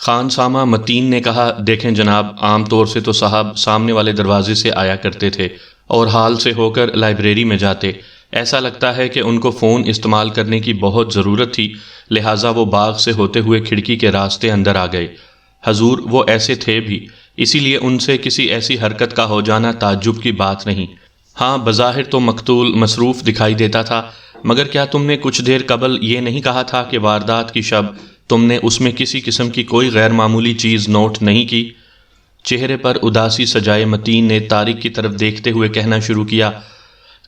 خان سامہ متین نے کہا، دیکھیں جناب، عام طور سے تو صاحب سامنے والے دروازے سے آیا کرتے تھے اور ہال سے ہو کر لائبریری میں جاتے۔ ایسا لگتا ہے کہ ان کو فون استعمال کرنے کی بہت ضرورت تھی، لہٰذا وہ باغ سے ہوتے ہوئے کھڑکی کے راستے اندر آ گئے۔ حضور وہ ایسے تھے بھی، اسی لیے ان سے کسی ایسی حرکت کا ہو جانا تعجب کی بات نہیں۔ ہاں بظاہر تو مقتول مصروف دکھائی دیتا تھا، مگر کیا تم نے کچھ دیر قبل یہ نہیں کہا تھا کہ واردات کی شب تم نے اس میں کسی قسم کی کوئی غیر معمولی چیز نوٹ نہیں کی؟ چہرے پر اداسی سجائے متین نے طارق کی طرف دیکھتے ہوئے کہنا شروع کیا،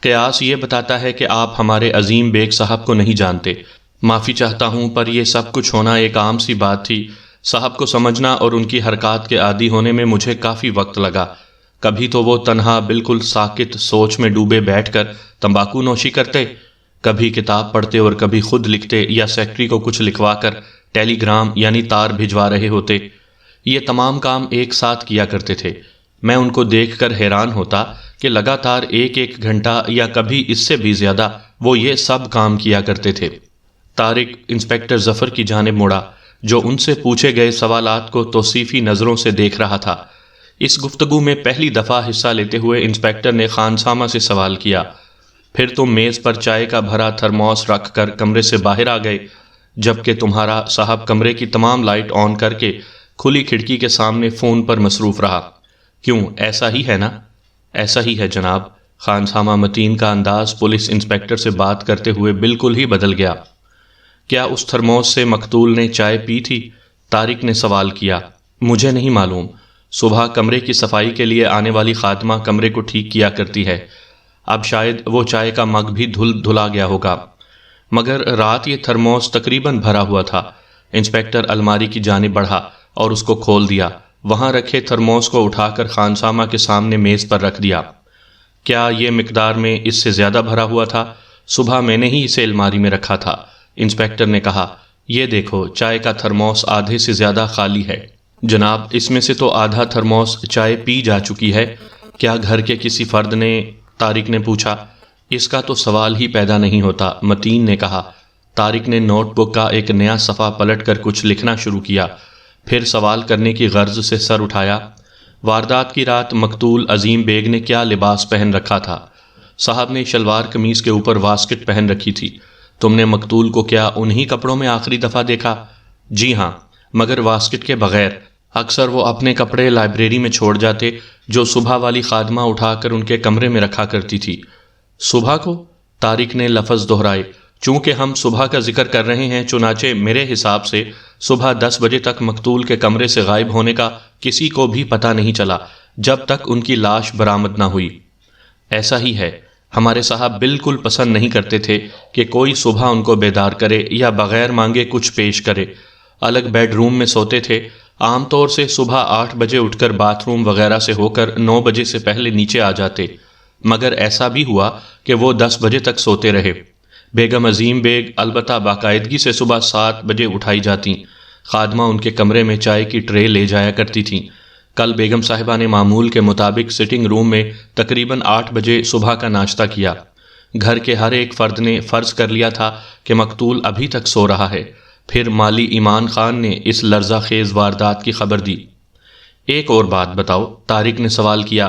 قیاس یہ بتاتا ہے کہ آپ ہمارے عظیم بیگ صاحب کو نہیں جانتے۔ معافی چاہتا ہوں، پر یہ سب کچھ ہونا ایک عام سی بات تھی۔ صاحب کو سمجھنا اور ان کی حرکات کے عادی ہونے میں مجھے کافی وقت لگا۔ کبھی تو وہ تنہا بالکل ساکت سوچ میں ڈوبے بیٹھ کر تمباکو نوشی کرتے، کبھی کتاب پڑھتے اور کبھی خود لکھتے یا سیکرٹری کو کچھ لکھوا کر ٹیلی گرام یعنی تار بھجوا رہے ہوتے۔ یہ تمام کام ایک ساتھ کیا کرتے تھے۔ میں ان کو دیکھ کر حیران ہوتا کہ لگاتار ایک گھنٹہ یا کبھی اس سے بھی زیادہ وہ یہ سب کام کیا کرتے تھے۔ طارق انسپکٹر ظفر کی جانب مڑا، جو ان سے پوچھے گئے سوالات کو توصیفی نظروں سے دیکھ رہا تھا۔ اس گفتگو میں پہلی دفعہ حصہ لیتے ہوئے انسپکٹر نے خان سامہ سے سوال کیا، پھر تم میز پر چائے کا بھرا تھرموس رکھ کر کمرے سے باہر آ گئے، جبکہ تمہارا صاحب کمرے کی تمام لائٹ آن کر کے کھلی کھڑکی کے سامنے فون پر مصروف رہا۔ کیوں، ایسا ہی ہے نا؟ ایسا ہی ہے جناب۔ خان سامہ متین کا انداز پولیس انسپکٹر سے بات کرتے ہوئے بالکل ہی بدل گیا۔ کیا اس تھرموس سے مقتول نے چائے پی تھی؟ طارق نے سوال کیا۔ مجھے نہیں معلوم۔ صبح کمرے کی صفائی کے لیے آنے والی خادمہ کمرے کو ٹھیک کیا کرتی ہے، اب شاید وہ چائے کا مگ بھی دھلا گیا ہوگا، مگر رات یہ تھرموس تقریباً بھرا ہوا تھا۔ انسپکٹر الماری کی جانب بڑھا اور اس کو کھول دیا، وہاں رکھے تھرموس کو اٹھا کر خان سامہ کے سامنے میز پر رکھ دیا۔ کیا یہ مقدار میں اس سے زیادہ بھرا ہوا تھا؟ صبح میں نے ہی اسے الماری میں رکھا تھا، انسپکٹر نے کہا۔ یہ دیکھو، چائے کا تھرموس آدھے سے زیادہ خالی ہے۔ جناب، اس میں سے تو آدھا تھرموس چائے پی جا چکی ہے۔ کیا گھر کے کسی فرد نے؟ طارق نے پوچھا۔ اس کا تو سوال ہی پیدا نہیں ہوتا، متین نے کہا۔ طارق نے نوٹ بک کا ایک نیا صفحہ پلٹ کر کچھ لکھنا شروع کیا، پھر سوال کرنے کی غرض سے سر اٹھایا۔ واردات کی رات مقتول عظیم بیگ نے کیا لباس پہن رکھا تھا؟ صاحب نے شلوار قمیض کے اوپر واسکٹ پہن رکھی تھی۔ تم نے مقتول کو کیا انہی کپڑوں میں آخری دفعہ دیکھا؟ جی ہاں، مگر واسکٹ کے بغیر۔ اکثر وہ اپنے کپڑے لائبریری میں چھوڑ جاتے، جو صبح والی خادمہ اٹھا کر ان کے کمرے میں رکھا کرتی تھی۔ صبح کو؟ طارق نے لفظ دہرائے۔ چونکہ ہم صبح کا ذکر کر رہے ہیں، چنانچہ میرے حساب سے صبح 10 بجے تک مقتول کے کمرے سے غائب ہونے کا کسی کو بھی پتہ نہیں چلا، جب تک ان کی لاش برآمد نہ ہوئی۔ ایسا ہی ہے، ہمارے صاحب بالکل پسند نہیں کرتے تھے کہ کوئی صبح ان کو بیدار کرے یا بغیر مانگے کچھ پیش کرے۔ الگ بیڈ روم میں سوتے تھے، عام طور سے صبح 8 بجے اٹھ کر باتھ روم وغیرہ سے ہو کر 9 بجے سے پہلے نیچے آ جاتے، مگر ایسا بھی ہوا کہ وہ 10 بجے تک سوتے رہے۔ بیگم عظیم بیگ البتہ باقاعدگی سے صبح 7 بجے اٹھائی جاتیں۔ خادمہ ان کے کمرے میں چائے کی ٹرے لے جایا کرتی تھیں۔ کل بیگم صاحبہ نے معمول کے مطابق سٹنگ روم میں تقریباً 8 بجے صبح کا ناشتہ کیا۔ گھر کے ہر ایک فرد نے فرض کر لیا تھا کہ مقتول ابھی تک سو رہا ہے۔ پھر مالی ایمان خان نے اس لرزہ خیز واردات کی خبر دی۔ ایک اور بات بتاؤ، طارق نے سوال کیا۔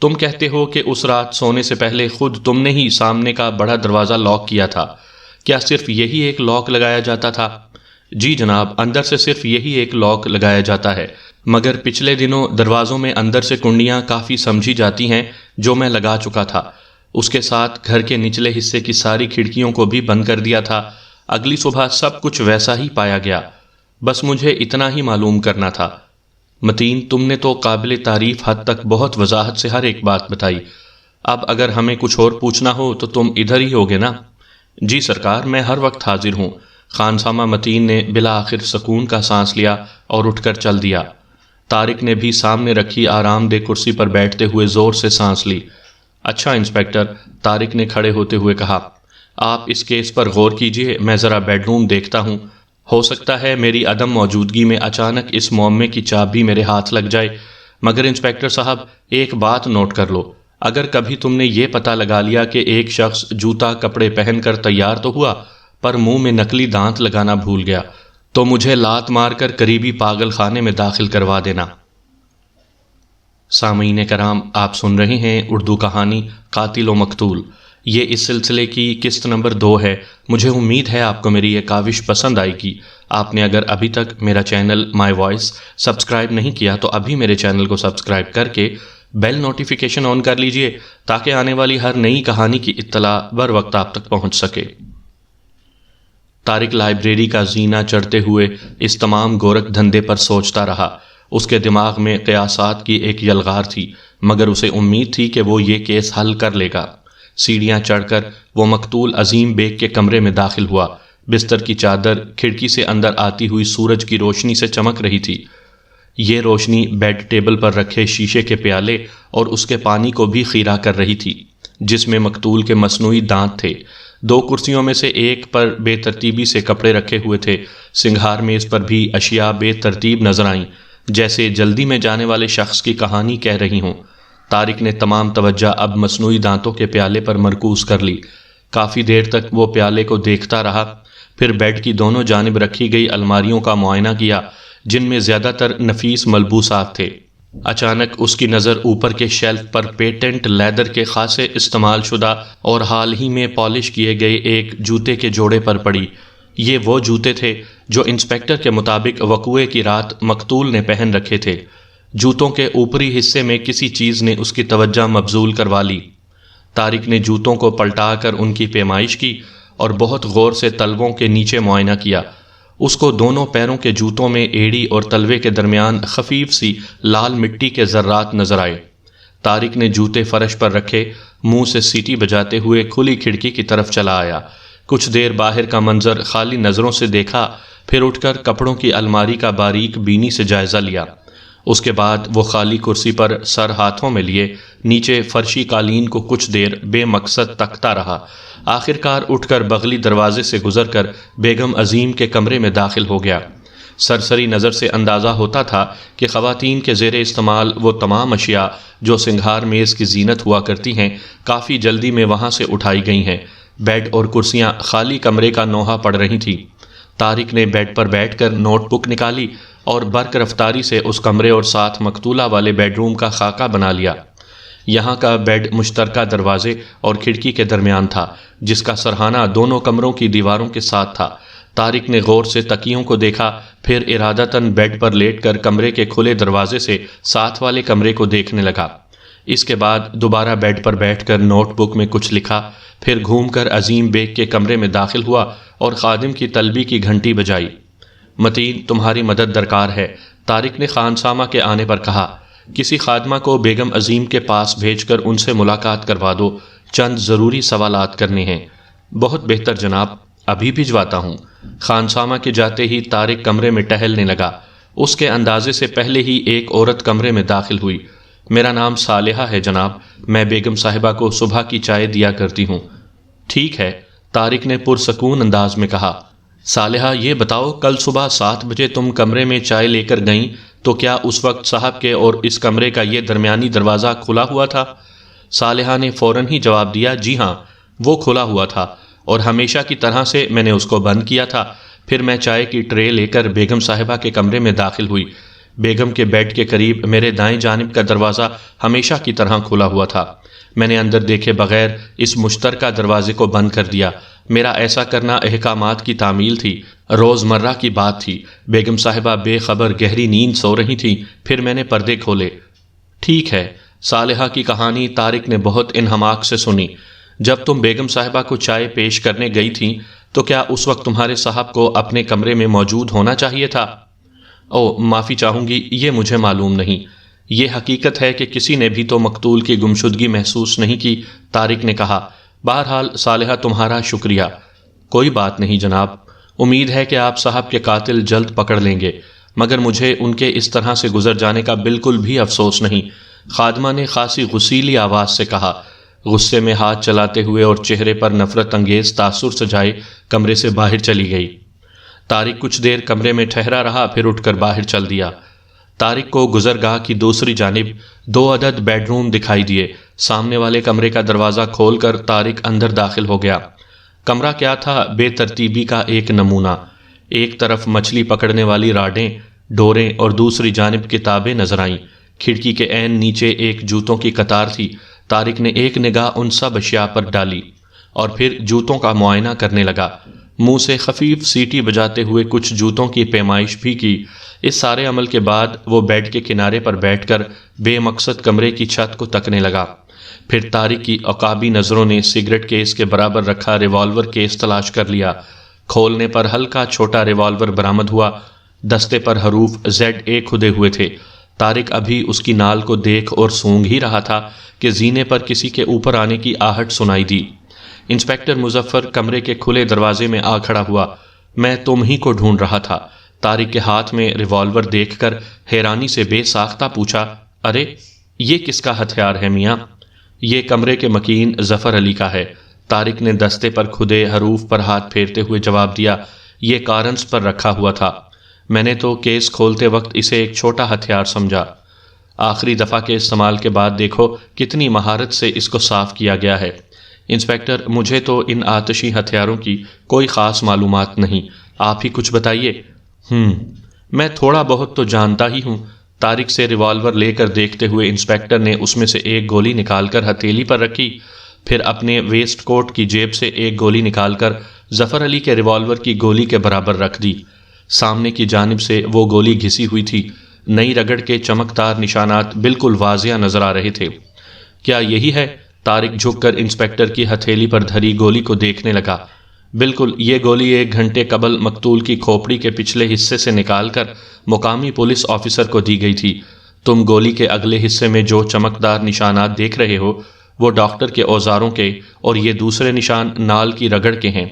تم کہتے ہو کہ اس رات سونے سے پہلے خود تم نے ہی سامنے کا بڑا دروازہ لاک کیا تھا۔ کیا صرف یہی ایک لاک لگایا جاتا تھا؟ جی جناب، اندر سے صرف یہی ایک لاک لگایا جاتا ہے، مگر پچھلے دنوں دروازوں میں اندر سے کنڈیاں کافی سمجھی جاتی ہیں، جو میں لگا چکا تھا۔ اس کے ساتھ گھر کے نچلے حصے کی ساری کھڑکیوں کو بھی بند کر دیا تھا۔ اگلی صبح سب کچھ ویسا ہی پایا گیا۔ بس مجھے اتنا ہی معلوم کرنا تھا۔ متین، تم نے تو قابل تعریف حد تک بہت وضاحت سے ہر ایک بات بتائی۔ اب اگر ہمیں کچھ اور پوچھنا ہو تو تم ادھر ہی ہوگے نا؟ جی سرکار، میں ہر وقت حاضر ہوں۔ خان سامہ متین نے بالآخر سکون کا سانس لیا اور اٹھ کر چل دیا۔ طارق نے بھی سامنے رکھی آرام دہ کرسی پر بیٹھتے ہوئے زور سے سانس لی۔ اچھا انسپکٹر، طارق نے کھڑے ہوتے ہوئے کہا، آپ اس کیس پر غور کیجئے، میں ذرا بیڈ روم دیکھتا ہوں۔ ہو سکتا ہے میری عدم موجودگی میں اچانک اس معمے کی چابی میرے ہاتھ لگ جائے، مگر انسپکٹر صاحب ایک بات نوٹ کر لو، اگر کبھی تم نے یہ پتہ لگا لیا کہ ایک شخص جوتا کپڑے پہن کر تیار تو ہوا، پر منہ میں نقلی دانت لگانا بھول گیا، تو مجھے لات مار کر قریبی پاگل خانے میں داخل کروا دینا۔ سامعین کرام، آپ سن رہے ہیں اردو کہانی قاتل و مقتول۔ یہ اس سلسلے کی قسط نمبر 2 ہے۔ مجھے امید ہے آپ کو میری یہ کاوش پسند آئے گی۔ آپ نے اگر ابھی تک میرا چینل مائی وائس سبسکرائب نہیں کیا تو ابھی میرے چینل کو سبسکرائب کر کے بیل نوٹیفیکیشن آن کر لیجئے تاکہ آنے والی ہر نئی کہانی کی اطلاع بر وقت آپ تک پہنچ سکے۔ طارق لائبریری کا زینہ چڑھتے ہوئے اس تمام گورکھ دھندے پر سوچتا رہا۔ اس کے دماغ میں قیاسات کی ایک یلغار تھی، مگر اسے امید تھی کہ وہ یہ کیس حل کر لے گا۔ سیڑھیاں چڑھ کر وہ مقتول عظیم بیگ کے کمرے میں داخل ہوا۔ بستر کی چادر کھڑکی سے اندر آتی ہوئی سورج کی روشنی سے چمک رہی تھی۔ یہ روشنی بیڈ ٹیبل پر رکھے شیشے کے پیالے اور اس کے پانی کو بھی خیرہ کر رہی تھی، جس میں مقتول کے مصنوعی دانت تھے۔ 2 کرسیوں میں سے ایک پر بے ترتیبی سے کپڑے رکھے ہوئے تھے۔ سنگھار میز پر بھی اشیاء بے ترتیب نظر آئیں، جیسے جلدی میں جانے والے شخص کی کہانی کہہ رہی ہوں۔ طارق نے تمام توجہ اب مصنوعی دانتوں کے پیالے پر مرکوز کر لی۔ کافی دیر تک وہ پیالے کو دیکھتا رہا، پھر بیڈ کی دونوں جانب رکھی گئی الماریوں کا معائنہ کیا، جن میں زیادہ تر نفیس ملبوسات تھے۔ اچانک اس کی نظر اوپر کے شیلف پر پیٹنٹ لیدر کے خاصے استعمال شدہ اور حال ہی میں پالش کیے گئے ایک جوتے کے جوڑے پر پڑی۔ یہ وہ جوتے تھے جو انسپیکٹر کے مطابق وقوعے کی رات مقتول نے پہن رکھے تھے۔ جوتوں کے اوپری حصے میں کسی چیز نے اس کی توجہ مبذول کروا لی۔ طارق نے جوتوں کو پلٹا کر ان کی پیمائش کی اور بہت غور سے تلووں کے نیچے معائنہ کیا۔ اس کو دونوں پیروں کے جوتوں میں ایڑی اور تلوے کے درمیان خفیف سی لال مٹی کے ذرات نظر آئے۔ طارق نے جوتے فرش پر رکھے، منہ سے سیٹی بجاتے ہوئے کھلی کھڑکی کی طرف چلا آیا۔ کچھ دیر باہر کا منظر خالی نظروں سے دیکھا، پھر اٹھ کر کپڑوں کی الماری کا باریک بینی سے جائزہ لیا۔ اس کے بعد وہ خالی کرسی پر سر ہاتھوں میں لیے نیچے فرشی قالین کو کچھ دیر بے مقصد تکتا رہا۔ آخر کار اٹھ کر بغلی دروازے سے گزر کر بیگم عظیم کے کمرے میں داخل ہو گیا۔ سرسری نظر سے اندازہ ہوتا تھا کہ خواتین کے زیر استعمال وہ تمام اشیاء جو سنگھار میز کی زینت ہوا کرتی ہیں کافی جلدی میں وہاں سے اٹھائی گئی ہیں۔ بیڈ اور کرسیاں خالی کمرے کا نوحہ پڑ رہی تھیں۔ طارق نے بیڈ پر بیٹھ کر نوٹ بک نکالی اور برق رفتاری سے اس کمرے اور ساتھ مقتولہ والے بیڈ روم کا خاکہ بنا لیا۔ یہاں کا بیڈ مشترکہ دروازے اور کھڑکی کے درمیان تھا، جس کا سرہانہ دونوں کمروں کی دیواروں کے ساتھ تھا۔ طارق نے غور سے تکیوں کو دیکھا، پھر ارادتاً بیڈ پر لیٹ کر کمرے کے کھلے دروازے سے ساتھ والے کمرے کو دیکھنے لگا۔ اس کے بعد دوبارہ بیڈ پر بیٹھ کر نوٹ بک میں کچھ لکھا، پھر گھوم کر عظیم بیگ کے کمرے میں داخل ہوا اور خادم کی تلبی کی گھنٹی بجائی۔ متین، تمہاری مدد درکار ہے، طارق نے خانسامہ کے آنے پر کہا۔ کسی خادمہ کو بیگم عظیم کے پاس بھیج کر ان سے ملاقات کروا دو، چند ضروری سوالات کرنے ہیں۔ بہت بہتر جناب، ابھی بھجواتا ہوں۔ خانسامہ کے جاتے ہی طارق کمرے میں ٹہلنے لگا۔ اس کے اندازے سے پہلے ہی ایک عورت کمرے میں داخل ہوئی۔ میرا نام صالحہ ہے جناب، میں بیگم صاحبہ کو صبح کی چائے دیا کرتی ہوں۔ ٹھیک ہے، طارق نے پرسکون انداز میں کہا۔ صالحہ، یہ بتاؤ کل صبح 7 بجے تم کمرے میں چائے لے کر گئیں تو کیا اس وقت صاحب کے اور اس کمرے کا یہ درمیانی دروازہ کھلا ہوا تھا؟ صالحہ نے فوراً ہی جواب دیا، جی ہاں، وہ کھلا ہوا تھا اور ہمیشہ کی طرح سے میں نے اس کو بند کیا تھا۔ پھر میں چائے کی ٹرے لے کر بیگم صاحبہ کے کمرے میں داخل ہوئی۔ بیگم کے بیڈ کے قریب میرے دائیں جانب کا دروازہ ہمیشہ کی طرح کھلا ہوا تھا۔ میں نے اندر دیکھے بغیر اس مشترکہ دروازے کو بند کر دیا۔ میرا ایسا کرنا احکامات کی تعمیل تھی، روزمرہ کی بات تھی۔ بیگم صاحبہ بے خبر گہری نیند سو رہی تھیں، پھر میں نے پردے کھولے۔ ٹھیک ہے، صالحہ کی کہانی طارق نے بہت انہماک سے سنی۔ جب تم بیگم صاحبہ کو چائے پیش کرنے گئی تھیں تو کیا اس وقت تمہارے صاحب کو اپنے کمرے میں موجود ہونا چاہیے تھا؟ معافی چاہوں گی، یہ مجھے معلوم نہیں۔ یہ حقیقت ہے کہ کسی نے بھی تو مقتول کی گمشدگی محسوس نہیں کی، طارق نے کہا۔ بہرحال صالحہ، تمہارا شکریہ۔ کوئی بات نہیں جناب، امید ہے کہ آپ صاحب کے قاتل جلد پکڑ لیں گے، مگر مجھے ان کے اس طرح سے گزر جانے کا بالکل بھی افسوس نہیں، خادمہ نے خاصی غصیلی آواز سے کہا۔ غصے میں ہاتھ چلاتے ہوئے اور چہرے پر نفرت انگیز تاثر سجائے کمرے سے باہر چلی گئی۔ طارق کچھ دیر کمرے میں ٹھہرا رہا، پھر اٹھ کر باہر چل دیا۔ طارق کو گزرگاہ کی دوسری جانب 2 عدد بیڈ روم دکھائی دیے۔ سامنے والے کمرے کا دروازہ کھول کر طارق اندر داخل ہو گیا۔ کمرہ کیا تھا؟ بے ترتیبی کا ایک نمونہ۔ ایک طرف مچھلی پکڑنے والی راڈیں، ڈوریں اور دوسری جانب کتابیں نظر آئیں۔ کھڑکی کے عین نیچے ایک جوتوں کی قطار تھی۔ طارق نے ایک نگاہ ان سب اشیاء پر ڈالی اور پھر جوتوں کا معائنہ کرنے لگا۔ منہ سے خفیف سیٹی بجاتے ہوئے کچھ جوتوں کی پیمائش بھی کی۔ اس سارے عمل کے بعد وہ بیڈ کے کنارے پر بیٹھ کر بے مقصد کمرے کی چھت کو تکنے لگا۔ پھر طارق کی عقابی نظروں نے سگریٹ کیس کے برابر رکھا ریوالور کیس تلاش کر لیا۔ کھولنے پر ہلکا چھوٹا ریوالور برآمد ہوا۔ دستے پر حروف ZA کھدے ہوئے تھے۔ طارق ابھی اس کی نال کو دیکھ اور سونگ ہی رہا تھا کہ زینے پر کسی کے اوپر آنے کی آہٹ سنائی دی۔ انسپکٹر مظفر کمرے کے کھلے دروازے میں آ کھڑا ہوا۔ میں تم ہی کو ڈھونڈ رہا تھا۔ طارق کے ہاتھ میں ریوالور دیکھ کر حیرانی سے بے ساختہ پوچھا، ارے یہ کس کا ہتھیار ہے میاں؟ یہ کمرے کے مکین ظفر علی کا ہے۔ طارق نے دستے پر کھدے حروف پر ہاتھ پھیرتے ہوئے جواب دیا، یہ کارنس پر رکھا ہوا تھا، میں نے تو کیس کھولتے وقت اسے ایک چھوٹا ہتھیار سمجھا۔ آخری دفعہ کے استعمال کے بعد دیکھو کتنی مہارت سے اس کو صاف کیا گیا ہے۔ انسپکٹر، مجھے تو ان آتشی ہتھیاروں کی کوئی خاص معلومات نہیں، آپ ہی کچھ بتائیے۔ میں تھوڑا بہت تو جانتا ہی ہوں۔ طارق سے ریوالور لے کر دیکھتے ہوئے انسپکٹر نے اس میں سے ایک گولی نکال کر ہتھیلی پر رکھی، پھر اپنے ویسٹ کوٹ کی جیب سے ایک گولی نکال کر ظفر علی کے ریوالور کی گولی کے برابر رکھ دی۔ سامنے کی جانب سے وہ گولی گھسی ہوئی تھی۔ نئی رگڑ کے چمکدار نشانات بالکل واضح نظر آ رہے تھے۔ کیا یہی ہے؟ طارق جھک کر انسپکٹر کی ہتھیلی پر دھری گولی کو دیکھنے لگا۔ بالکل، یہ گولی 1 گھنٹے قبل مقتول کی کھوپڑی کے پچھلے حصے سے نکال کر مقامی پولیس آفیسر کو دی گئی تھی۔ تم گولی کے اگلے حصے میں جو چمکدار نشانات دیکھ رہے ہو وہ ڈاکٹر کے اوزاروں کے، اور یہ دوسرے نشان نال کی رگڑ کے ہیں۔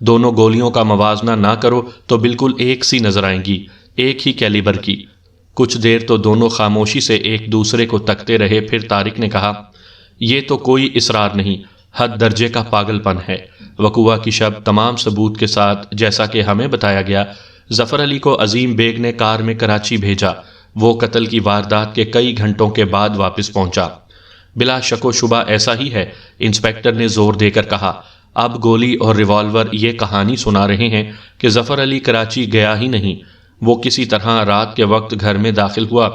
دونوں گولیوں کا موازنہ نہ کرو تو بالکل ایک سی نظر آئیں گی، ایک ہی کیلیبر کی۔ کچھ دیر تو دونوں خاموشی سے ایک دوسرے کو تکتے رہے، پھر طارق نے کہا، یہ تو کوئی اصرار نہیں، حد درجے کا پاگل پن ہے۔ وقوعہ کی شب تمام ثبوت کے ساتھ جیسا کہ ہمیں بتایا گیا، ظفر علی کو عظیم بیگ نے کار میں کراچی بھیجا۔ وہ قتل کی واردات کے کئی گھنٹوں کے بعد واپس پہنچا۔ بلا شک و شبہ ایسا ہی ہے، انسپکٹر نے زور دے کر کہا۔ اب گولی اور ریوالور یہ کہانی سنا رہے ہیں کہ ظفر علی کراچی گیا ہی نہیں، وہ کسی طرح رات کے وقت گھر میں داخل ہوا۔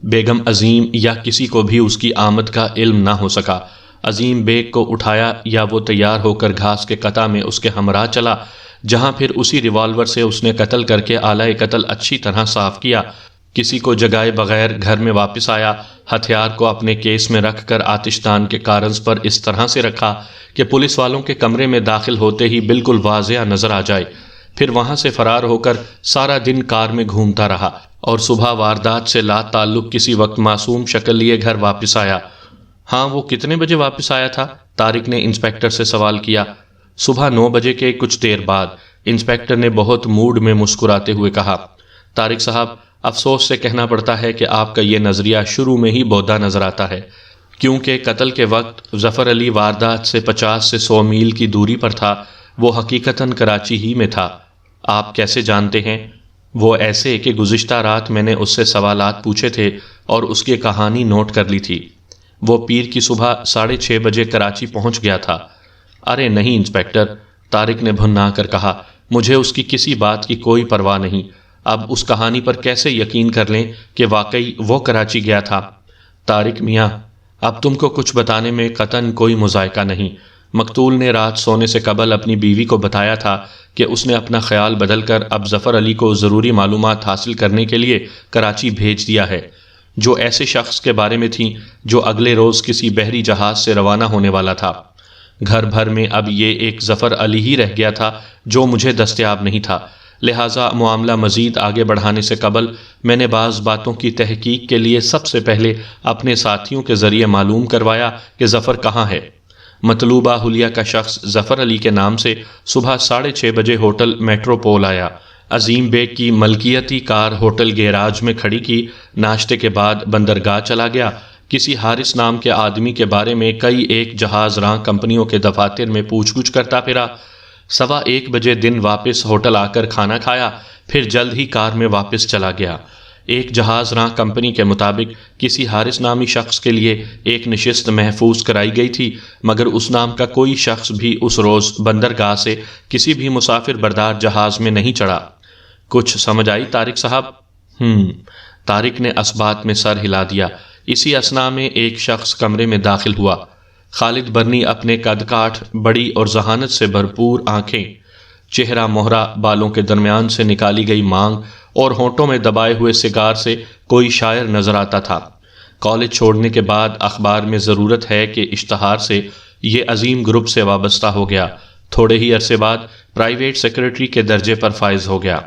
بیگم عظیم یا کسی کو بھی اس کی آمد کا علم نہ ہو سکا۔ عظیم بیگ کو اٹھایا یا وہ تیار ہو کر گھاس کے قطع میں اس کے ہمراہ چلا، جہاں پھر اسی ریوالور سے اس نے قتل کر کے آلہ قتل اچھی طرح صاف کیا۔ کسی کو جگائے بغیر گھر میں واپس آیا، ہتھیار کو اپنے کیس میں رکھ کر آتش دان کے کارنز پر اس طرح سے رکھا کہ پولیس والوں کے کمرے میں داخل ہوتے ہی بالکل واضح نظر آ جائے، پھر وہاں سے فرار ہو کر سارا دن کار میں گھومتا رہا اور صبح واردات سے لا تعلق کسی وقت معصوم شکل لیے گھر واپس آیا۔ ہاں، وہ کتنے بجے واپس آیا تھا؟ طارق نے انسپکٹر سے سوال کیا۔ صبح 9 بجے کے کچھ دیر بعد، انسپکٹر نے بہت موڈ میں مسکراتے ہوئے کہا۔ طارق صاحب، افسوس سے کہنا پڑتا ہے کہ آپ کا یہ نظریہ شروع میں ہی بودھا نظر آتا ہے، کیونکہ قتل کے وقت ظفر علی واردات سے 50 سے 100 میل کی دوری پر تھا، وہ حقیقتاً کراچی ہی میں تھا۔ آپ کیسے جانتے ہیں؟ وہ ایسے کہ گزشتہ رات میں نے اس سے سوالات پوچھے تھے اور اس کی کہانی نوٹ کر لی تھی۔ وہ پیر کی صبح 6:30 بجے کراچی پہنچ گیا تھا۔ ارے نہیں انسپکٹر، طارق نے بھننا کر کہا، مجھے اس کی کسی بات کی کوئی پرواہ نہیں۔ اب اس کہانی پر کیسے یقین کر لیں کہ واقعی وہ کراچی گیا تھا؟ طارق میاں، اب تم کو کچھ بتانے میں قطعاً کوئی مذائقہ نہیں۔ مقتول نے رات سونے سے قبل اپنی بیوی کو بتایا تھا کہ اس نے اپنا خیال بدل کر اب ظفر علی کو ضروری معلومات حاصل کرنے کے لیے کراچی بھیج دیا ہے، جو ایسے شخص کے بارے میں تھیں جو اگلے روز کسی بحری جہاز سے روانہ ہونے والا تھا۔ گھر بھر میں اب یہ ایک ظفر علی ہی رہ گیا تھا جو مجھے دستیاب نہیں تھا، لہٰذا معاملہ مزید آگے بڑھانے سے قبل میں نے بعض باتوں کی تحقیق کے لیے سب سے پہلے اپنے ساتھیوں کے ذریعے معلوم کروایا کہ ظفر کہاں ہے۔ مطلوبہ حلیہ کا شخص ظفر علی کے نام سے صبح 6:30 بجے ہوٹل میٹروپول آیا، عظیم بیگ کی ملکیتی کار ہوٹل گیراج میں کھڑی کی، ناشتے کے بعد بندرگاہ چلا گیا، کسی حارث نام کے آدمی کے بارے میں کئی ایک جہاز راں کمپنیوں کے دفاتر میں پوچھ گچھ کرتا پھرا، 1:15 بجے دن واپس ہوٹل آ کر کھانا کھایا، پھر جلد ہی کار میں واپس چلا گیا۔ ایک جہاز راں کمپنی کے مطابق کسی حارث نامی شخص کے لیے ایک نشست محفوظ کرائی گئی تھی، مگر اس نام کا کوئی شخص بھی اس روز بندرگاہ سے کسی بھی مسافر بردار جہاز میں نہیں چڑھا۔ کچھ سمجھ آئی طارق صاحب؟ طارق نے اسبات میں سر ہلا دیا۔ اسی اثنا میں ایک شخص کمرے میں داخل ہوا۔ خالد برنی اپنے قد کاٹھ، بڑی اور ذہانت سے بھرپور آنکھیں، چہرہ مہرہ، بالوں کے درمیان سے نکالی گئی مانگ اور ہونٹوں میں دبائے ہوئے سگار سے کوئی شاعر نظر آتا تھا۔ کالج چھوڑنے کے بعد اخبار میں ضرورت ہے کہ اشتہار سے یہ عظیم گروپ سے وابستہ ہو گیا۔ تھوڑے ہی عرصے بعد پرائیویٹ سیکرٹری کے درجے پر فائز ہو گیا۔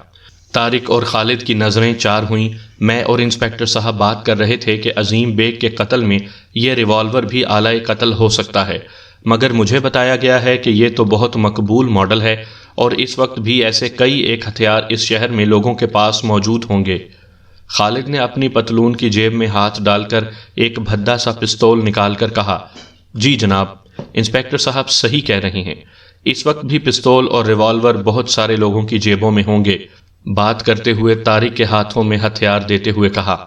طارق اور خالد کی نظریں چار ہوئیں۔ میں اور انسپکٹر صاحب بات کر رہے تھے کہ عظیم بیگ کے قتل میں یہ ریوالور بھی آلہ قتل ہو سکتا ہے، مگر مجھے بتایا گیا ہے کہ یہ تو بہت مقبول ماڈل ہے اور اس وقت بھی ایسے کئی ایک ہتھیار اس شہر میں لوگوں کے پاس موجود ہوں گے۔ خالد نے اپنی پتلون کی جیب میں ہاتھ ڈال کر ایک بھدا سا پستول نکال کر کہا، جی جناب، انسپکٹر صاحب صحیح کہہ رہے ہیں، اس وقت بھی پستول اور ریوالور بہت سارے لوگوں کی جیبوں میں ہوں گے۔ بات کرتے ہوئے طارق کے ہاتھوں میں ہتھیار دیتے ہوئے کہا،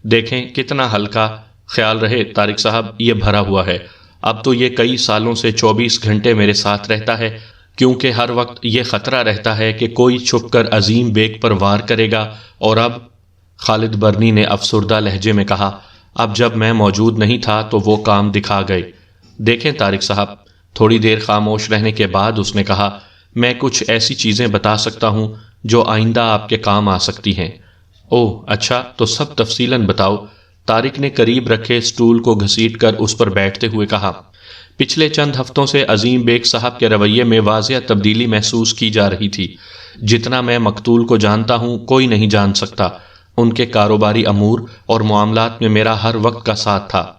دیکھیں کتنا ہلکا، خیال رہے طارق صاحب یہ بھرا ہوا ہے۔ اب تو یہ کئی سالوں سے 24 گھنٹے میرے ساتھ رہتا ہے، کیونکہ ہر وقت یہ خطرہ رہتا ہے کہ کوئی چھپ کر عظیم بیگ پر وار کرے گا۔ اور اب خالد برنی نے افسردہ لہجے میں کہا، اب جب میں موجود نہیں تھا تو وہ کام دکھا گئے۔ دیکھیں طارق صاحب، تھوڑی دیر خاموش رہنے کے بعد اس نے کہا، میں کچھ ایسی چیزیں بتا سکتا ہوں جو آئندہ آپ کے کام آ سکتی ہیں۔ اوہ اچھا، تو سب تفصیلاً بتاؤ۔ طارق نے قریب رکھے اسٹول کو گھسیٹ کر اس پر بیٹھتے ہوئے کہا، پچھلے چند ہفتوں سے عظیم بیگ صاحب کے رویے میں واضح تبدیلی محسوس کی جا رہی تھی۔ جتنا میں مقتول کو جانتا ہوں کوئی نہیں جان سکتا۔ ان کے کاروباری امور اور معاملات میں میرا ہر وقت کا ساتھ تھا۔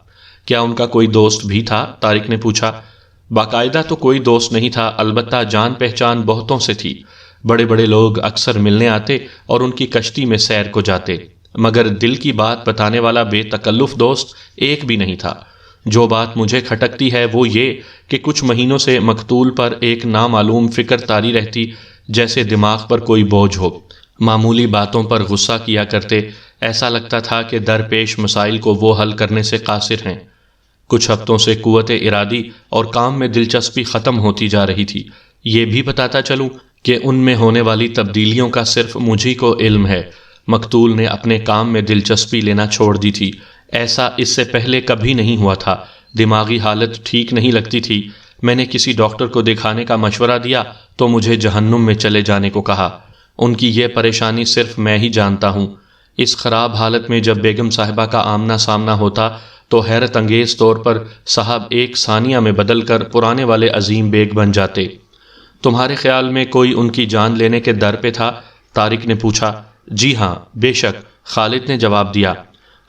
کیا ان کا کوئی دوست بھی تھا؟ طارق نے پوچھا۔ باقاعدہ تو کوئی دوست نہیں تھا، البتہ جان پہچان بہتوں سے تھی۔ بڑے بڑے لوگ اکثر ملنے آتے اور ان کی کشتی میں سیر کو جاتے، مگر دل کی بات بتانے والا بے تکلف دوست ایک بھی نہیں تھا۔ جو بات مجھے کھٹکتی ہے وہ یہ کہ کچھ مہینوں سے مقتول پر ایک نامعلوم فکر طاری رہتی، جیسے دماغ پر کوئی بوجھ ہو۔ معمولی باتوں پر غصہ کیا کرتے، ایسا لگتا تھا کہ درپیش مسائل کو وہ حل کرنے سے قاصر ہیں۔ کچھ ہفتوں سے قوت ارادی اور کام میں دلچسپی ختم ہوتی جا رہی تھی۔ یہ بھی بتاتا چلوں کہ ان میں ہونے والی تبدیلیوں کا صرف مجھی کو علم ہے۔ مقتول نے اپنے کام میں دلچسپی لینا چھوڑ دی تھی۔ ایسا اس سے پہلے کبھی نہیں ہوا تھا۔ دماغی حالت ٹھیک نہیں لگتی تھی۔ میں نے کسی ڈاکٹر کو دکھانے کا مشورہ دیا تو مجھے جہنم میں چلے جانے کو کہا۔ ان کی یہ پریشانی صرف میں ہی جانتا ہوں۔ اس خراب حالت میں جب بیگم صاحبہ کا آمنا سامنا ہوتا تو حیرت انگیز طور پر صاحب ایک ثانیہ میں بدل کر پرانے والے عظیم بیگ بن جاتے۔ تمہارے خیال میں کوئی ان کی جان لینے کے در پہ تھا؟ طارق نے پوچھا۔ جی ہاں، بے شک، خالد نے جواب دیا۔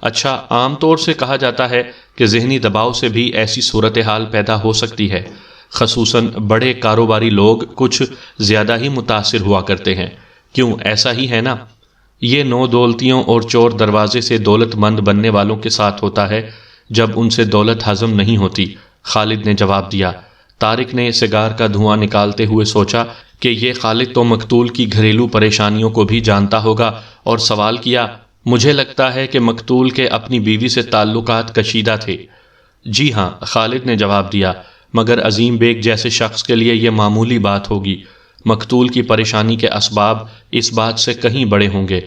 اچھا، عام طور سے کہا جاتا ہے کہ ذہنی دباؤ سے بھی ایسی صورتحال پیدا ہو سکتی ہے۔ خصوصاً بڑے کاروباری لوگ کچھ زیادہ ہی متاثر ہوا کرتے ہیں۔ کیوں، ایسا ہی ہے نا؟ یہ نو دولتیوں اور چور دروازے سے دولت مند بننے والوں کے ساتھ ہوتا ہے جب ان سے دولت ہضم نہیں ہوتی، خالد نے جواب دیا۔ طارق نے سگار کا دھواں نکالتے ہوئے سوچا کہ یہ خالد تو مقتول کی گھریلو پریشانیوں کو بھی جانتا ہوگا، اور سوال کیا، مجھے لگتا ہے کہ مقتول کے اپنی بیوی سے تعلقات کشیدہ تھے۔ جی ہاں، خالد نے جواب دیا، مگر عظیم بیگ جیسے شخص کے لیے یہ معمولی بات ہوگی۔ مقتول کی پریشانی کے اسباب اس بات سے کہیں بڑے ہوں گے۔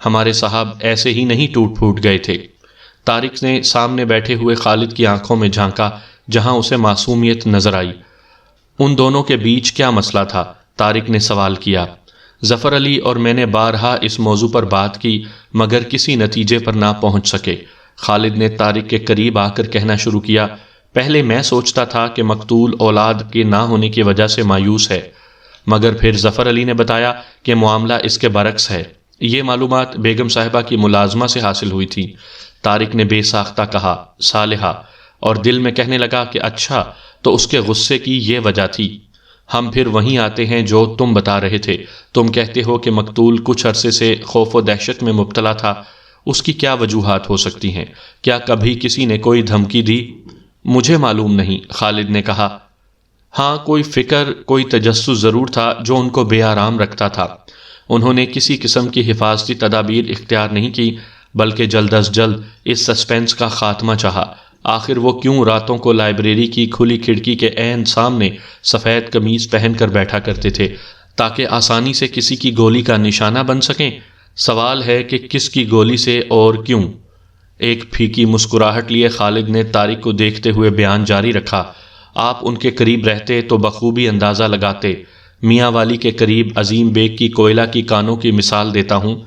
ہمارے صاحب ایسے ہی نہیں ٹوٹ پھوٹ گئے تھے۔ طارق نے سامنے بیٹھے ہوئے خالد کی آنکھوں میں جھانکا، جہاں اسے معصومیت نظر آئی۔ ان دونوں کے بیچ کیا مسئلہ تھا؟ طارق نے سوال کیا۔ ظفر علی اور میں نے بارہا اس موضوع پر بات کی، مگر کسی نتیجے پر نہ پہنچ سکے۔ خالد نے طارق کے قریب آ کر کہنا شروع کیا، پہلے میں سوچتا تھا کہ مقتول اولاد کے نہ ہونے کی وجہ سے مایوس ہے، مگر پھر ظفر علی نے بتایا کہ معاملہ اس کے برعکس ہے۔ یہ معلومات بیگم صاحبہ کی ملازمہ سے حاصل ہوئی تھی۔ طارق نے بے ساختہ کہا، صالحہ، اور دل میں کہنے لگا کہ اچھا، تو اس کے غصے کی یہ وجہ تھی۔ ہم پھر وہیں آتے ہیں جو تم بتا رہے تھے۔ تم کہتے ہو کہ مقتول کچھ عرصے سے خوف و دہشت میں مبتلا تھا۔ اس کی کیا وجوہات ہو سکتی ہیں؟ کیا کبھی کسی نے کوئی دھمکی دی؟ مجھے معلوم نہیں، خالد نے کہا۔ ہاں، کوئی فکر، کوئی تجسس ضرور تھا جو ان کو بے آرام رکھتا تھا۔ انہوں نے کسی قسم کی حفاظتی تدابیر اختیار نہیں کی، بلکہ جلد از جلد اس سسپینس کا خاتمہ چاہا۔ آخر وہ کیوں راتوں کو لائبریری کی کھلی کھڑکی کے عین سامنے سفید قمیض پہن کر بیٹھا کرتے تھے تاکہ آسانی سے کسی کی گولی کا نشانہ بن سکیں؟ سوال ہے کہ کس کی گولی سے اور کیوں؟ ایک پھیکی مسکراہٹ لیے خالد نے طارق کو دیکھتے ہوئے بیان جاری رکھا۔ آپ ان کے قریب رہتے تو بخوبی اندازہ لگاتے۔ میاں والی کے قریب عظیم بیگ کی کوئلہ کی کانوں کی مثال دیتا ہوں۔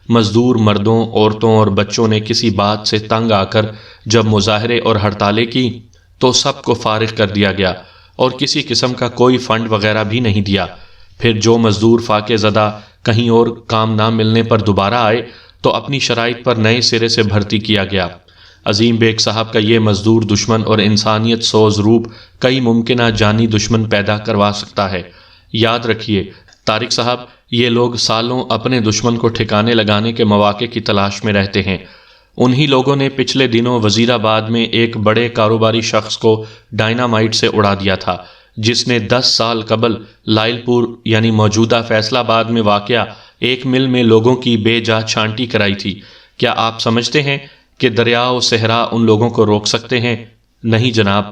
مزدور مردوں، عورتوں اور بچوں نے کسی بات سے تنگ آ کر جب مظاہرے اور ہڑتالیں کی تو سب کو فارغ کر دیا گیا اور کسی قسم کا کوئی فنڈ وغیرہ بھی نہیں دیا۔ پھر جو مزدور فاقے زدہ کہیں اور کام نہ ملنے پر دوبارہ آئے تو اپنی شرائط پر نئے سرے سے بھرتی کیا گیا۔ عظیم بیگ صاحب کا یہ مزدور دشمن اور انسانیت سوز روپ کئی ممکنہ جانی دشمن پیدا کروا سکتا ہے۔ یاد رکھیے طارق صاحب، یہ لوگ سالوں اپنے دشمن کو ٹھکانے لگانے کے مواقع کی تلاش میں رہتے ہیں۔ انہی لوگوں نے پچھلے دنوں وزیر آباد میں ایک بڑے کاروباری شخص کو ڈائنامائٹ سے اڑا دیا تھا، جس نے 10 سال قبل لائل پور یعنی موجودہ فیصل آباد میں واقع ایک مل میں لوگوں کی بے جا چھانٹی کرائی تھی۔ کیا آپ سمجھتے ہیں کہ دریا و صحرا ان لوگوں کو روک سکتے ہیں؟ نہیں جناب۔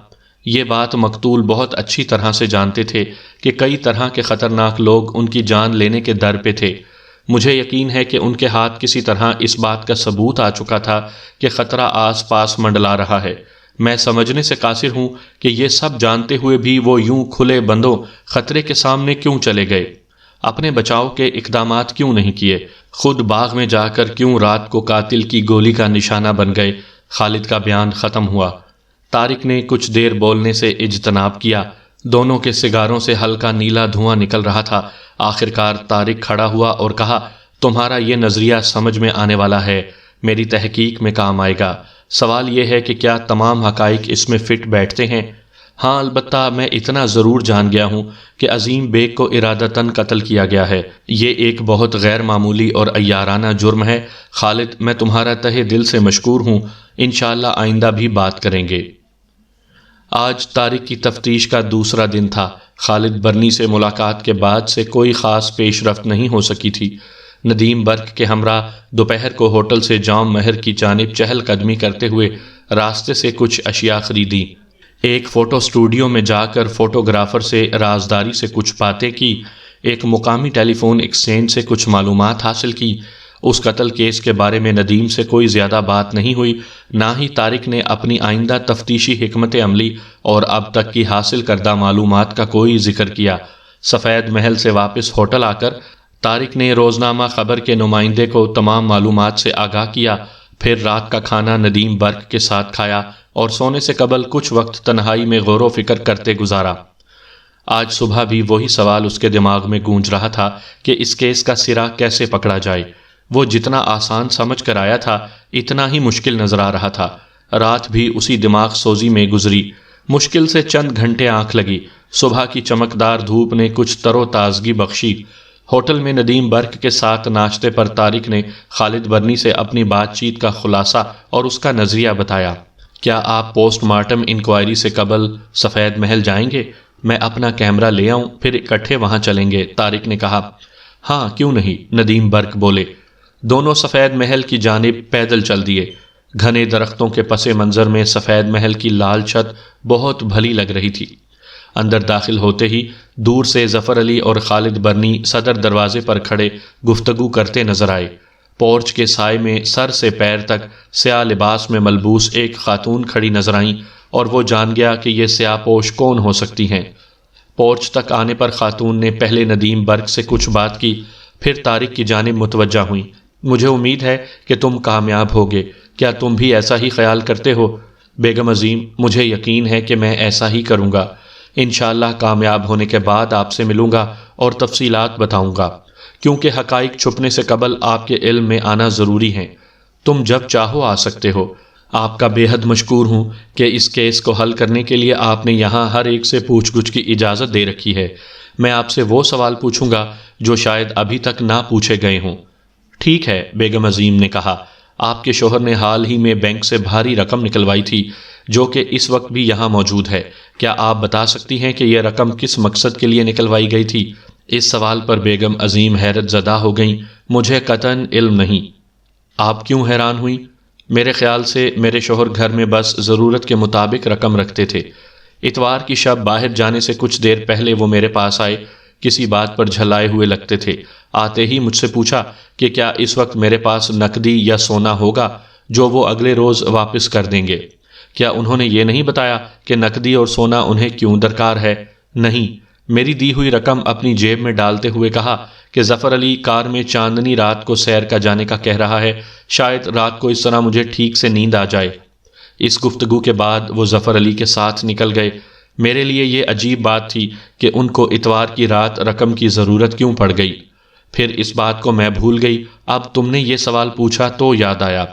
یہ بات مقتول بہت اچھی طرح سے جانتے تھے کہ کئی طرح کے خطرناک لوگ ان کی جان لینے کے در پہ تھے۔ مجھے یقین ہے کہ ان کے ہاتھ کسی طرح اس بات کا ثبوت آ چکا تھا کہ خطرہ آس پاس منڈلا رہا ہے۔ میں سمجھنے سے قاصر ہوں کہ یہ سب جانتے ہوئے بھی وہ یوں کھلے بندوں خطرے کے سامنے کیوں چلے گئے؟ اپنے بچاؤ کے اقدامات کیوں نہیں کیے؟ خود باغ میں جا کر کیوں رات کو قاتل کی گولی کا نشانہ بن گئے؟ خالد کا بیان ختم ہوا۔ طارق نے کچھ دیر بولنے سے اجتناب کیا۔ دونوں کے سگاروں سے ہلکا نیلا دھواں نکل رہا تھا۔ آخرکار طارق کھڑا ہوا اور کہا، تمہارا یہ نظریہ سمجھ میں آنے والا ہے، میری تحقیق میں کام آئے گا۔ سوال یہ ہے کہ کیا تمام حقائق اس میں فٹ بیٹھتے ہیں؟ ہاں، البتہ میں اتنا ضرور جان گیا ہوں کہ عظیم بیگ کو ارادتاً قتل کیا گیا ہے۔ یہ ایک بہت غیر معمولی اور عیارانہ جرم ہے۔ خالد، میں تمہارا تہہ دل سے مشکور ہوں۔ انشاءاللہ آئندہ بھی بات کریں گے۔ آج طارق کی تفتیش کا دوسرا دن تھا۔ خالد برنی سے ملاقات کے بعد سے کوئی خاص پیش رفت نہیں ہو سکی تھی۔ ندیم برق کے ہمراہ دوپہر کو ہوٹل سے جام محل کی جانب چہل قدمی کرتے ہوئے راستے سے کچھ اشیاء خریدی۔ ایک فوٹو اسٹوڈیو میں جا کر فوٹوگرافر سے رازداری سے کچھ باتیں کی۔ ایک مقامی ٹیلی فون ایکسچینج سے کچھ معلومات حاصل کی۔ اس قتل کیس کے بارے میں ندیم سے کوئی زیادہ بات نہیں ہوئی، نہ ہی طارق نے اپنی آئندہ تفتیشی حکمت عملی اور اب تک کی حاصل کردہ معلومات کا کوئی ذکر کیا۔ سفید محل سے واپس ہوٹل آ کر طارق نے روزنامہ خبر کے نمائندے کو تمام معلومات سے آگاہ کیا۔ پھر رات کا کھانا ندیم برق کے ساتھ کھایا اور سونے سے قبل کچھ وقت تنہائی میں غور و فکر کرتے گزارا۔ آج صبح بھی وہی سوال اس کے دماغ میں گونج رہا تھا کہ اس کیس کا سرا کیسے پکڑا جائے۔ وہ جتنا آسان سمجھ کر آیا تھا اتنا ہی مشکل نظر آ رہا تھا۔ رات بھی اسی دماغ سوزی میں گزری۔ مشکل سے چند گھنٹے آنکھ لگی۔ صبح کی چمکدار دھوپ نے کچھ تر و تازگی بخشی۔ ہوٹل میں ندیم برق کے ساتھ ناشتے پر طارق نے خالد برنی سے اپنی بات چیت کا خلاصہ اور اس کا نظریہ بتایا۔ کیا آپ پوسٹ مارٹم انکوائری سے قبل سفید محل جائیں گے؟ میں اپنا کیمرہ لے آؤں، پھر اکٹھے وہاں چلیں گے، طارق نے کہا۔ ہاں کیوں نہیں، ندیم برق بولے۔ دونوں سفید محل کی جانب پیدل چل دیے۔ گھنے درختوں کے پس منظر میں سفید محل کی لال چھت بہت بھلی لگ رہی تھی۔ اندر داخل ہوتے ہی دور سے ظفر علی اور خالد برنی صدر دروازے پر کھڑے گفتگو کرتے نظر آئے۔ پورچ کے سائے میں سر سے پیر تک سیاہ لباس میں ملبوس ایک خاتون کھڑی نظر آئیں اور وہ جان گیا کہ یہ سیاہ پوش کون ہو سکتی ہیں۔ پورچ تک آنے پر خاتون نے پہلے ندیم برق سے کچھ بات کی، پھر طارق کی جانب متوجہ ہوئیں۔ مجھے امید ہے کہ تم کامیاب ہوگے۔ کیا تم بھی ایسا ہی خیال کرتے ہو؟ بیگم عظیم، مجھے یقین ہے کہ میں ایسا ہی کروں گا۔ انشاءاللہ کامیاب ہونے کے بعد آپ سے ملوں گا اور تفصیلات بتاؤں گا، کیونکہ حقائق چھپنے سے قبل آپ کے علم میں آنا ضروری ہے۔ تم جب چاہو آ سکتے ہو۔ آپ کا بے حد مشکور ہوں کہ اس کیس کو حل کرنے کے لیے آپ نے یہاں ہر ایک سے پوچھ گچھ کی اجازت دے رکھی ہے۔ میں آپ سے وہ سوال پوچھوں گا جو شاید ابھی تک نہ پوچھے گئے ہوں۔ ٹھیک ہے، بیگم عظیم نے کہا۔ آپ کے شوہر نے حال ہی میں بینک سے بھاری رقم نکلوائی تھی جو کہ اس وقت بھی یہاں موجود ہے۔ کیا آپ بتا سکتی ہیں کہ یہ رقم کس مقصد کے لیے نکلوائی گئی تھی؟ اس سوال پر بیگم عظیم حیرت زدہ ہو گئیں۔ مجھے قطعاً علم نہیں۔ آپ کیوں حیران ہوئیں؟ میرے خیال سے میرے شوہر گھر میں بس ضرورت کے مطابق رقم رکھتے تھے۔ اتوار کی شب باہر جانے سے کچھ دیر پہلے وہ میرے پاس آئے کسی بات پر جھلائے ہوئے لگتے تھے۔ آتے ہی مجھ سے پوچھا کہ کیا اس وقت میرے پاس نقدی یا سونا ہوگا جو وہ اگلے روز واپس کر دیں گے۔ کیا انہوں نے یہ نہیں بتایا کہ نقدی اور سونا انہیں کیوں درکار ہے؟ نہیں۔ میری دی ہوئی رقم اپنی جیب میں ڈالتے ہوئے کہا کہ ظفر علی کار میں چاندنی رات کو سیر کا جانے کا کہہ رہا ہے، شاید رات کو اس طرح مجھے ٹھیک سے نیند آ جائے۔ اس گفتگو کے بعد وہ ظفر علی کے ساتھ نکل گئے۔ میرے لیے یہ عجیب بات تھی کہ ان کو اتوار کی رات رقم کی ضرورت کیوں پڑ گئی۔ پھر اس بات کو میں بھول گئی، اب تم نے یہ سوال پوچھا تو یاد آیا۔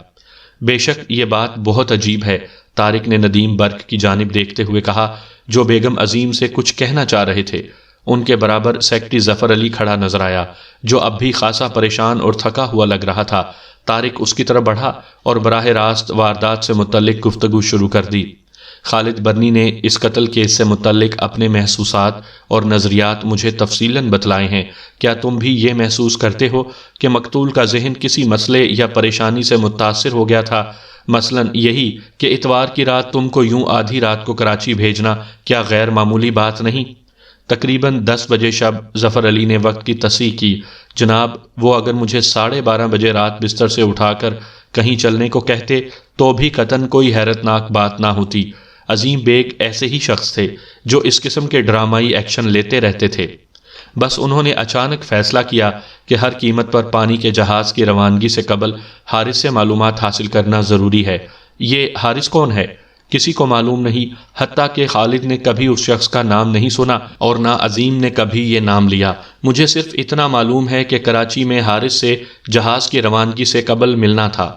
بے شک یہ بات بہت عجیب ہے، طارق نے ندیم برق کی جانب دیکھتے ہوئے کہا، جو بیگم عظیم سے کچھ کہنا چاہ رہے تھے۔ ان کے برابر سیکرٹری ظفر علی کھڑا نظر آیا، جو اب بھی خاصا پریشان اور تھکا ہوا لگ رہا تھا۔ طارق اس کی طرف بڑھا اور براہ راست واردات سے متعلق گفتگو شروع کر دی۔ خالد برنی نے اس قتل کیس سے متعلق اپنے محسوسات اور نظریات مجھے تفصیلاً بتلائے ہیں۔ کیا تم بھی یہ محسوس کرتے ہو کہ مقتول کا ذہن کسی مسئلے یا پریشانی سے متاثر ہو گیا تھا؟ مثلاً یہی کہ اتوار کی رات تم کو یوں آدھی رات کو کراچی بھیجنا کیا غیر معمولی بات نہیں؟ تقریباً 10 بجے شب ظفر علی نے وقت کی تصحیح کی۔ جناب، وہ اگر مجھے 12:30 بجے رات بستر سے اٹھا کر کہیں چلنے کو کہتے تو بھی قطعاً کوئی حیرت ناک بات نہ ہوتی۔ عظیم بیگ ایسے ہی شخص تھے جو اس قسم کے ڈرامائی ایکشن لیتے رہتے تھے۔ بس انہوں نے اچانک فیصلہ کیا کہ ہر قیمت پر پانی کے جہاز کی روانگی سے قبل حارث سے معلومات حاصل کرنا ضروری ہے۔ یہ حارث کون ہے؟ کسی کو معلوم نہیں، حتیٰ کہ خالد نے کبھی اس شخص کا نام نہیں سنا اور نہ عظیم نے کبھی یہ نام لیا۔ مجھے صرف اتنا معلوم ہے کہ کراچی میں حارث سے جہاز کی روانگی سے قبل ملنا تھا۔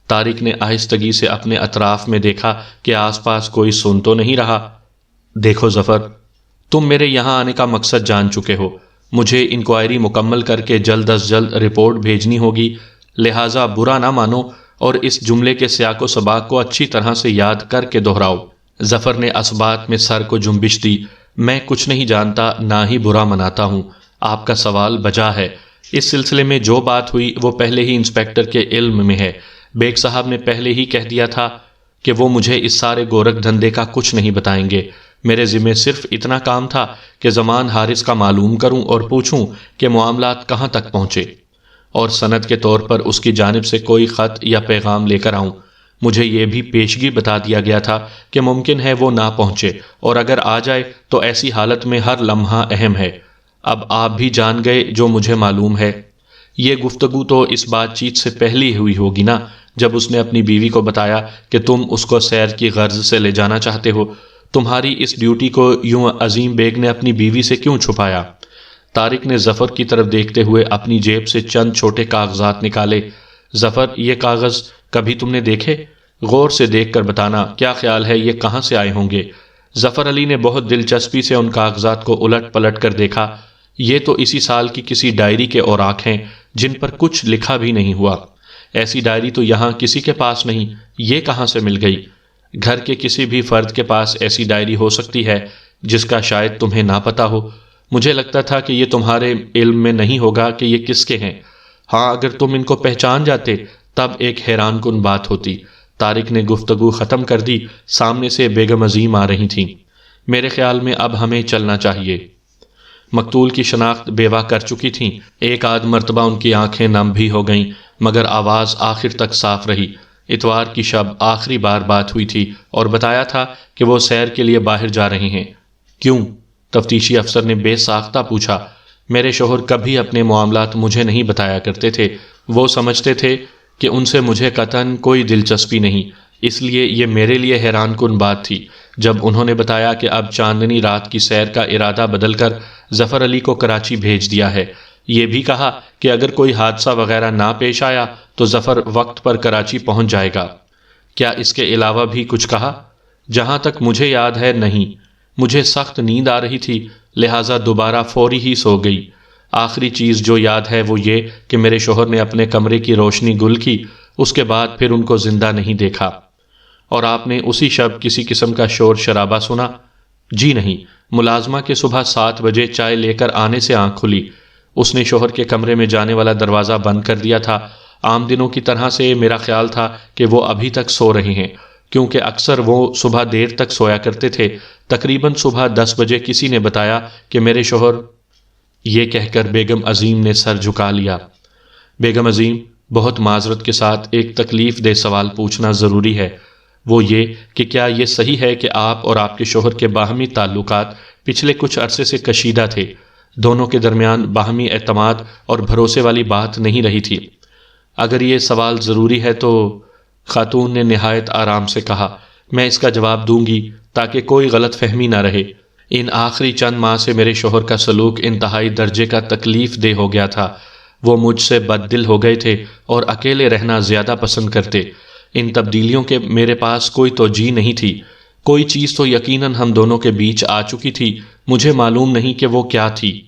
طارق نے آہستگی سے اپنے اطراف میں دیکھا کہ آس پاس کوئی سن تو نہیں رہا۔ دیکھو ظفر، تم میرے یہاں آنے کا مقصد جان چکے ہو۔ مجھے انکوائری مکمل کر کے جلد از جلد رپورٹ بھیجنی ہوگی، لہٰذا برا نہ مانو اور اس جملے کے سیاق و سباق کو اچھی طرح سے یاد کر کے دہراؤ۔ ظفر نے اسبات میں سر کو جنبش دی۔ میں کچھ نہیں جانتا، نہ ہی برا مناتا ہوں۔ آپ کا سوال بجا ہے۔ اس سلسلے میں جو بات ہوئی وہ پہلے ہی انسپیکٹر کے علم میں ہے۔ بیگ صاحب نے پہلے ہی کہہ دیا تھا کہ وہ مجھے اس سارے گورکھ دھندے کا کچھ نہیں بتائیں گے۔ میرے ذمہ صرف اتنا کام تھا کہ زمان حارث کا معلوم کروں اور پوچھوں کہ معاملات کہاں تک پہنچے، اور سند کے طور پر اس کی جانب سے کوئی خط یا پیغام لے کر آؤں۔ مجھے یہ بھی پیشگی بتا دیا گیا تھا کہ ممکن ہے وہ نہ پہنچے، اور اگر آ جائے تو ایسی حالت میں ہر لمحہ اہم ہے۔ اب آپ بھی جان گئے جو مجھے معلوم ہے۔ یہ گفتگو تو اس بات چیت سے پہلی ہوئی ہوگی نا، جب اس نے اپنی بیوی کو بتایا کہ تم اس کو سیر کی غرض سے لے جانا چاہتے ہو۔ تمہاری اس ڈیوٹی کو یوں عظیم بیگ نے اپنی بیوی سے کیوں چھپایا؟ طارق نے ظفر کی طرف دیکھتے ہوئے اپنی جیب سے چند چھوٹے کاغذات نکالے۔ ظفر، یہ کاغذ کبھی تم نے دیکھے؟ غور سے دیکھ کر بتانا، کیا خیال ہے یہ کہاں سے آئے ہوں گے؟ ظفر علی نے بہت دلچسپی سے ان کاغذات کو الٹ پلٹ کر دیکھا۔ یہ تو اسی سال کی کسی ڈائری کے اوراق ہیں جن پر کچھ لکھا بھی نہیں ہوا۔ ایسی ڈائری تو یہاں کسی کے پاس نہیں، یہ کہاں سے مل گئی؟ گھر کے کسی بھی فرد کے پاس ایسی ڈائری ہو سکتی ہے جس کا شاید تمہیں نہ پتہ ہو۔ مجھے لگتا تھا کہ یہ تمہارے علم میں نہیں ہوگا کہ یہ کس کے ہیں۔ ہاں، اگر تم ان کو پہچان جاتے تب ایک حیران کن بات ہوتی۔ طارق نے گفتگو ختم کر دی۔ سامنے سے بیگم عظیم آ رہی تھیں۔ میرے خیال میں اب ہمیں چلنا چاہیے۔ مقتول کی شناخت بیوہ کر چکی تھیں۔ ایک آدھ مرتبہ ان کی آنکھیں نم بھی ہو گئیں، مگر آواز آخر تک صاف رہی۔ اتوار کی شب آخری بار بات ہوئی تھی اور بتایا تھا کہ وہ سیر کے لیے باہر جا رہے ہیں۔ کیوں؟ تفتیشی افسر نے بے ساختہ پوچھا۔ میرے شوہر کبھی اپنے معاملات مجھے نہیں بتایا کرتے تھے۔ وہ سمجھتے تھے کہ ان سے مجھے قطعاً کوئی دلچسپی نہیں، اس لیے یہ میرے لیے حیران کن بات تھی جب انہوں نے بتایا کہ اب چاندنی رات کی سیر کا ارادہ بدل کر ظفر علی کو کراچی بھیج دیا ہے۔ یہ بھی کہا کہ اگر کوئی حادثہ وغیرہ نہ پیش آیا تو ظفر وقت پر کراچی پہنچ جائے گا۔ کیا اس کے علاوہ بھی کچھ کہا؟ جہاں تک مجھے یاد ہے نہیں۔ مجھے سخت نیند آ رہی تھی، لہٰذا دوبارہ فوری ہی سو گئی۔ آخری چیز جو یاد ہے وہ یہ کہ میرے شوہر نے اپنے کمرے کی روشنی گل کی، اس کے بعد پھر ان کو زندہ نہیں دیکھا۔ اور آپ نے اسی شب کسی قسم کا شور شرابہ سنا؟ جی نہیں، ملازمہ کے صبح 7 بجے چائے لے کر آنے سے آنکھ کھلی۔ اس نے شوہر کے کمرے میں جانے والا دروازہ بند کر دیا تھا۔ عام دنوں کی طرح سے میرا خیال تھا کہ وہ ابھی تک سو رہے ہیں، کیونکہ اکثر وہ صبح دیر تک سویا کرتے تھے۔ تقریباً صبح 10 بجے کسی نے بتایا کہ میرے شوہر یہ کہہ کر بیگم عظیم نے سر جھکا لیا۔ بیگم عظیم، بہت معذرت کے ساتھ ایک تکلیف دہ سوال پوچھنا ضروری ہے، وہ یہ کہ کیا یہ صحیح ہے کہ آپ اور آپ کے شوہر کے باہمی تعلقات پچھلے کچھ عرصے سے کشیدہ تھے؟ دونوں کے درمیان باہمی اعتماد اور بھروسے والی بات نہیں رہی تھی؟ اگر یہ سوال ضروری ہے تو خاتون نے نہایت آرام سے کہا، میں اس کا جواب دوں گی تاکہ کوئی غلط فہمی نہ رہے۔ ان آخری چند ماہ سے میرے شوہر کا سلوک انتہائی درجے کا تکلیف دہ ہو گیا تھا۔ وہ مجھ سے بد دل ہو گئے تھے اور اکیلے رہنا زیادہ پسند کرتے۔ ان تبدیلیوں کے میرے پاس کوئی توجیہ نہیں تھی۔ کوئی چیز تو یقیناً ہم دونوں کے بیچ آ چکی تھی، مجھے معلوم نہیں کہ وہ کیا تھی۔